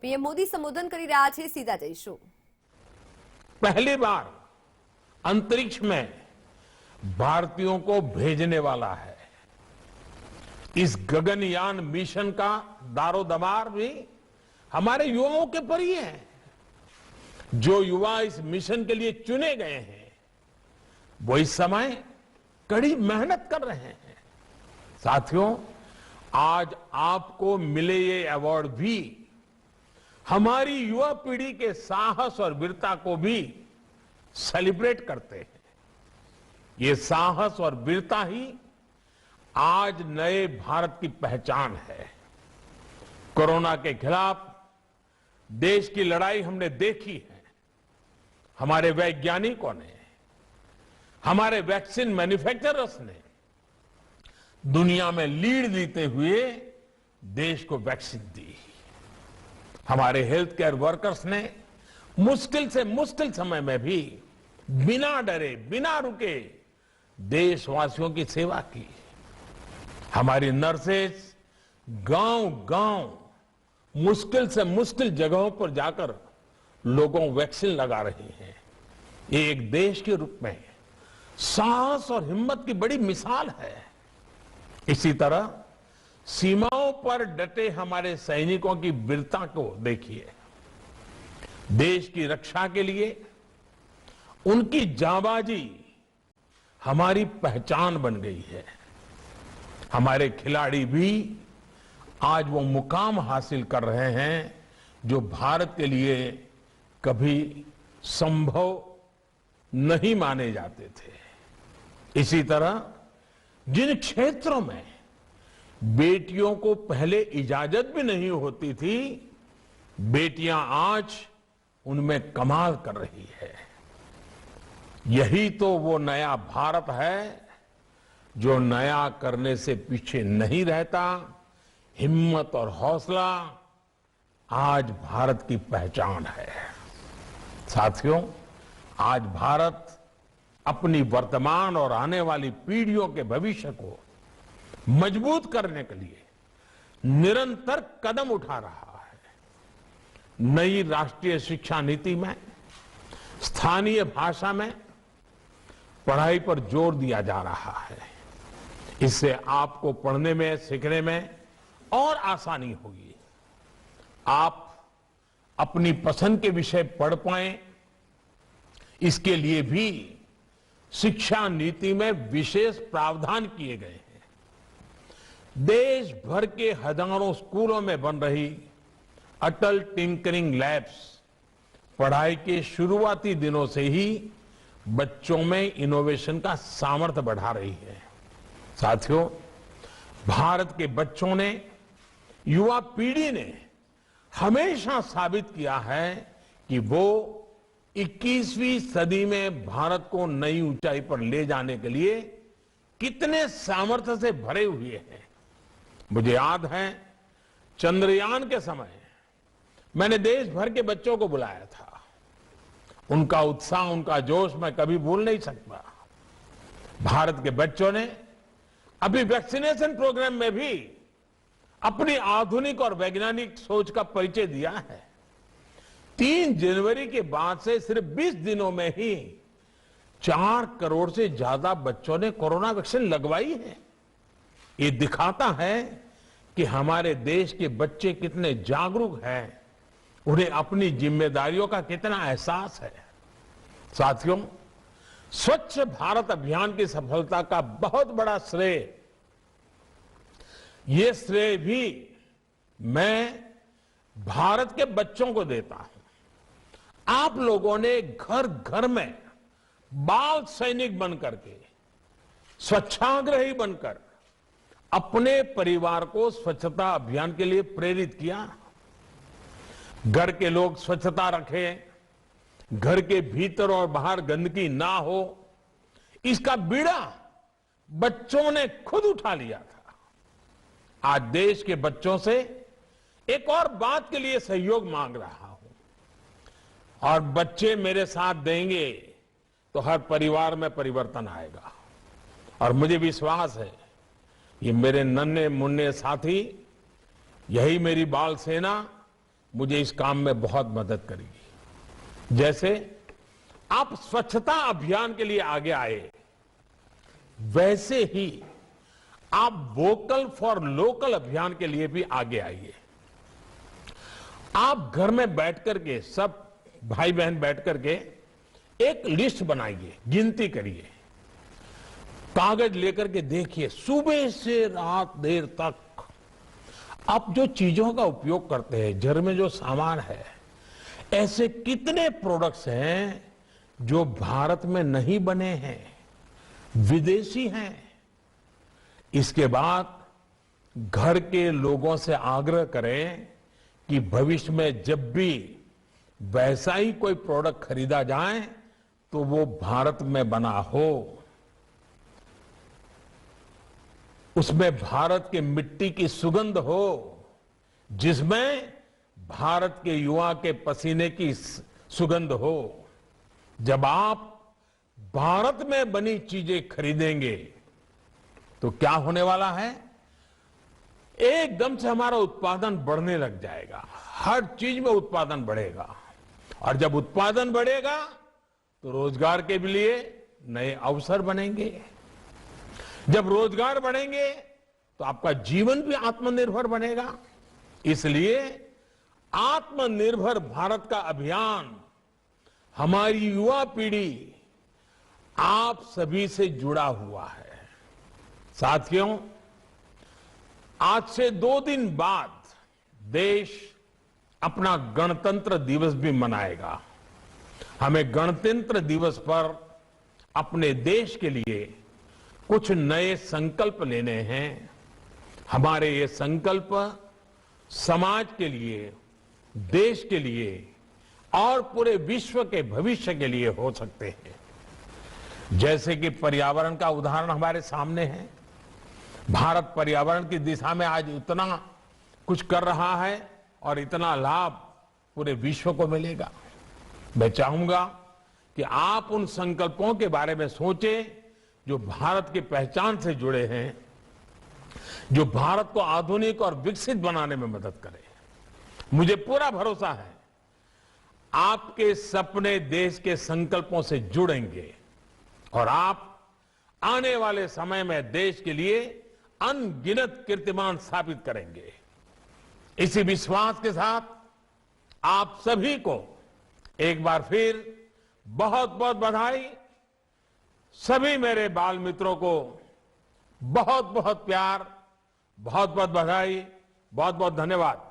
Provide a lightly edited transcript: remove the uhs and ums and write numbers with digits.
PM Modi સંબોધન કરી રહ્યા છે, સીધા જઈશું। पहली बार अंतरिक्ष में भारतीयों को भेजने वाला है। इस गगनयान मिशन का दारोदमार भी हमारे युवाओं के पर ही है। जो युवा इस मिशन के लिए चुने गए हैं वो इस समय कड़ी मेहनत कर रहे हैं। साथियों, आज आपको मिले ये अवार्ड भी हमारी युवा पीढ़ी के साहस और वीरता को भी सेलिब्रेट करते हैं। ये साहस और वीरता ही आज नए भारत की पहचान है। कोरोना के खिलाफ देश की लड़ाई हमने देखी है। हमारे वैज्ञानिकों ने, हमारे वैक्सीन मैन्युफैक्चरर्स ने दुनिया में लीड लेते हुए देश को वैक्सीन दी। हमारे हेल्थ केयर वर्कर्स ने मुश्किल से मुश्किल समय में भी बिना डरे, बिना रुके देशवासियों की सेवा की। हमारी नर्सेज गांव-गांव मुश्किल से मुश्किल जगहों पर जाकर लोगों को वैक्सीन लगा रही हैं। ये एक देश के रूप में साहस और हिम्मत की बड़ी मिसाल है। इसी तरह सीमाओं पर डटे हमारे सैनिकों की वीरता को देखिए। देश की रक्षा के लिए उनकी जांबाजी हमारी पहचान बन गई है। हमारे खिलाड़ी भी आज वो मुकाम हासिल कर रहे हैं जो भारत के लिए कभी संभव नहीं माने जाते थे। इसी तरह जिन क्षेत्रों में बेटियों को पहले इजाजत भी नहीं होती थी, बेटियां आज उनमें कमाल कर रही है। यही तो वो नया भारत है जो नया करने से पीछे नहीं रहता। हिम्मत और हौसला आज भारत की पहचान है। साथियों, आज भारत अपनी वर्तमान और आने वाली पीढ़ियों के भविष्य को मजबूत करने के लिए निरंतर कदम उठा रहा है। नई राष्ट्रीय शिक्षा नीति में स्थानीय भाषा में पढ़ाई पर जोर दिया जा रहा है। इससे आपको पढ़ने में, सीखने में और आसानी होगी। आप अपनी पसंद के विषय पढ़ पाएं, इसके लिए भी शिक्षा नीति में विशेष प्रावधान किए गए हैं। देश भर के हजारों स्कूलों में बन रही अटल टिंकरिंग लैब्स पढ़ाई के शुरुआती दिनों से ही बच्चों में इनोवेशन का सामर्थ्य बढ़ा रही है। साथियों, भारत के बच्चों ने, युवा पीढ़ी ने हमेशा साबित किया है कि वो 21वीं सदी में भारत को नई ऊंचाई पर ले जाने के लिए कितने सामर्थ्य से भरे हुए हैं। मुझे याद है, चंद्रयान के समय मैंने देश भर के बच्चों को बुलाया था। उनका उत्साह, उनका जोश मैं कभी भूल नहीं सकता। भारत के बच्चों ने अभी वैक्सीनेशन प्रोग्राम में भी अपनी आधुनिक और वैज्ञानिक सोच का परिचय दिया है। 3 जनवरी के बाद से सिर्फ 20 दिनों में ही 4 करोड़ से ज्यादा बच्चों ने कोरोना वैक्सीन लगवाई है। ये दिखाता है कि हमारे देश के बच्चे कितने जागरूक हैं, उन्हें अपनी जिम्मेदारियों का कितना एहसास है। साथियों, स्वच्छ भारत अभियान की सफलता का बहुत बड़ा श्रेय, ये श्रेय भी मैं भारत के बच्चों को देता हूं। आप लोगों ने घर घर में बाल सैनिक बनकर के, स्वच्छाग्रही बनकर अपने परिवार को स्वच्छता अभियान के लिए प्रेरित किया। घर के लोग स्वच्छता रखें, घर के भीतर और बाहर गंदगी ना हो, इसका बीड़ा बच्चों ने खुद उठा लिया था। आज देश के बच्चों से एक और बात के लिए सहयोग मांग रहा हूं, और बच्चे मेरे साथ देंगे तो हर परिवार में परिवर्तन आएगा। और मुझे विश्वास है, ये मेरे नन्हे मुन्ने साथी, यही मेरी बाल सेना मुझे इस काम में बहुत मदद करेगी। जैसे आप स्वच्छता अभियान के लिए आगे आए, वैसे ही आप वोकल फॉर लोकल अभियान के लिए भी आगे आइए। आप घर में बैठ करके, सब भाई बहन बैठ करके एक लिस्ट बनाइए, गिनती करिए, कागज लेकर के देखिए, सुबह से रात देर तक आप जो चीजों का उपयोग करते हैं, घर में जो सामान है, ऐसे कितने प्रोडक्ट्स हैं जो भारत में नहीं बने हैं, विदेशी हैं। इसके बाद घर के लोगों से आग्रह करें कि भविष्य में जब भी वैसा ही कोई प्रोडक्ट खरीदा जाए तो वो भारत में बना हो, उसमें भारत की मिट्टी की सुगंध हो, जिसमें भारत के युवा के पसीने की सुगंध हो। जब आप भारत में बनी चीजें खरीदेंगे तो क्या होने वाला है, एकदम से हमारा उत्पादन बढ़ने लग जाएगा, हर चीज में उत्पादन बढ़ेगा, और जब उत्पादन बढ़ेगा तो रोजगार के लिए नए अवसर बनेंगे। जब रोजगार बढ़ेंगे तो आपका जीवन भी आत्मनिर्भर बनेगा। इसलिए आत्मनिर्भर भारत का अभियान हमारी युवा पीढ़ी आप सभी से जुड़ा हुआ है। साथियों, आज से 2 दिन बाद देश अपना गणतंत्र दिवस भी मनाएगा। हमें गणतंत्र दिवस पर अपने देश के लिए कुछ नए संकल्प लेने हैं। हमारे ये संकल्प समाज के लिए, देश के लिए और पूरे विश्व के भविष्य के लिए हो सकते हैं। जैसे कि पर्यावरण का उदाहरण हमारे सामने है। भारत पर्यावरण की दिशा में आज इतना कुछ कर रहा है और इतना लाभ पूरे विश्व को मिलेगा। मैं चाहूंगा कि आप उन संकल्पों के बारे में सोचें जो भारत की पहचान से जुड़े हैं, जो भारत को आधुनिक और विकसित बनाने में मदद करें। मुझे पूरा भरोसा है आपके सपने देश के संकल्पों से जुड़ेंगे और आप आने वाले समय में देश के लिए अनगिनत कीर्तिमान स्थापित करेंगे। इसी विश्वास के साथ आप सभी को एक बार फिर बहुत बहुत बधाई। सभी मेरे बाल मित्रों को बहुत बहुत प्यार, बहुत बहुत बधाई, बहुत बहुत धन्यवाद।